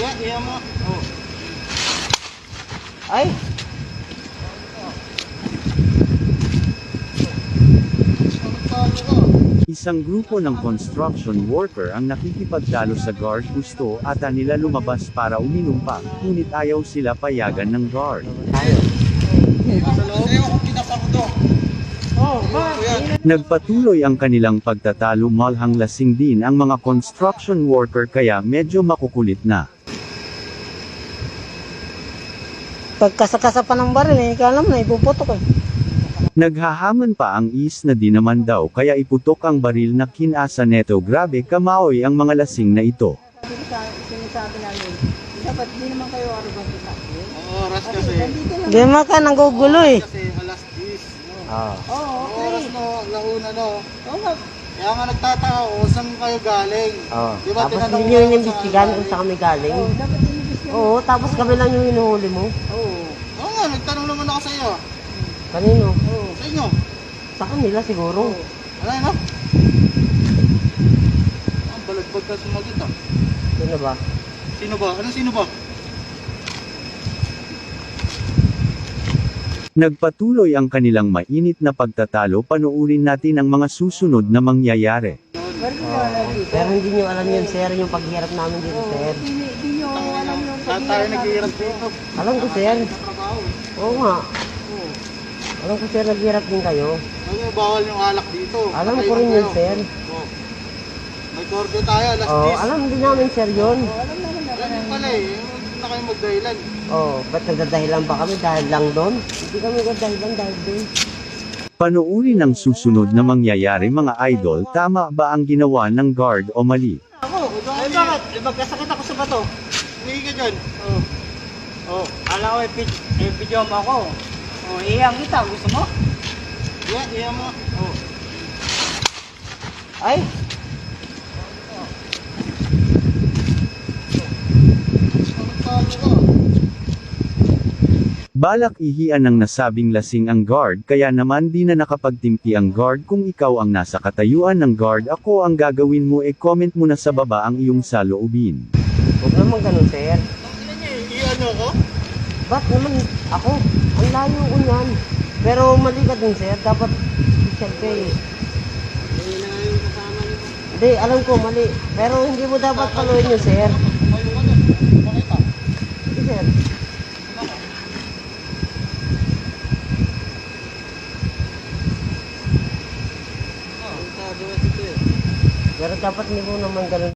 Iya mo. Oh. Ay! Isang grupo ng construction worker ang nakikipagtalo sa guard. Gusto ata nila lumabas para uminom pa, ngunit ayaw sila payagan ng guard. Sa loob. Ayaw kung pinapako to. Oh, Nagpatuloy ang kanilang pagtatalo. Malhang lasing din ang mga construction worker kaya medyo makukulit na. pagkasakasa pa ng baril eh, ikaw alam na, ipuputok eh. Naghahamon pa ang is na di naman daw kaya iputok ang baril na kinasa neto. Grabe kamaoy ang mga lasing na ito. Sinasabi namin, dapat di naman kayo arugante sa akin. Oo, oras kasi. Di man ka nanggugulo eh. Kasi alas 10. Ah. Oo, Oras no, launa no. Oo nga. Kaya nga nagtataka ko, saan kayo galing? Ah. Di ba Tapos tinanong hindi ko nyo kayo yung kung imbestigahan saan kung galing? saan kami galing. Oo, dapat inimbestigahan. Oo, tapos kami lang yung hinuhuli mo. Oo. Oo nga, nagtanong naman ako sa iyo. Kanino? Oo. Sa inyo. Sa kanila siguro. Ano yun, no? Ang balagbag ka sumagot ah. Sino ba? Sino ba? Anong sino ba? Nagpatuloy ang kanilang mainit na pagtatalo. Panuurin natin ang mga susunod na mangyayari. Pero hindi nyo alam yun, sir, yung paghirap namin dito, sir. Lahat tayo naghihirap dito. Alam ko, sir. Trabaho eh. Oo nga. Oo. Alam ko, sir, naghirap din kayo. Ano, bawal yung alak dito. Alam Patay ko rin lang yun, kayo. sir. Oo. May curfew tayo, alas 10. Oo, alam din namin, sir, yun. Alam niyo pala eh, huwag na kayo magdahilan. Oo, ba't nagdadahilan ba kami dahil lang doon? Hindi kami nagdadahilan dahil doon. Panuurin ang susunod na mangyayari mga idol. Tama ba ang ginawa ng guard o mali? Ako? Ay, bakit? Magkasakit ako sa bato. Hindi ka dyan. Oo. Oo, alam ko, i-video mo ako. Oo, iyang kita, gusto mo? Iya mo. Oo. Ay! Talo ka. Balak ihian ng nasabing lasing ang guard kaya naman di na nakapagtimpi ang guard. Kung ikaw ang nasa katayuan ng guard, ako ang gagawin mo comment mo na sa baba ang iyong saloobin. Huwag naman ganun, sir. Iyan ako? Ba't naman ako? Ang layo ko yan. Pero mali ka din, sir. Dapat special ka eh. Hindi na nga yung kasama niyo. Hindi, alam ko, mali. Pero hindi mo dapat paluin yun, sir. Tumayo ka dyan. Bakit ah? Hindi, sir. Pero dapat hindi mo naman ganun.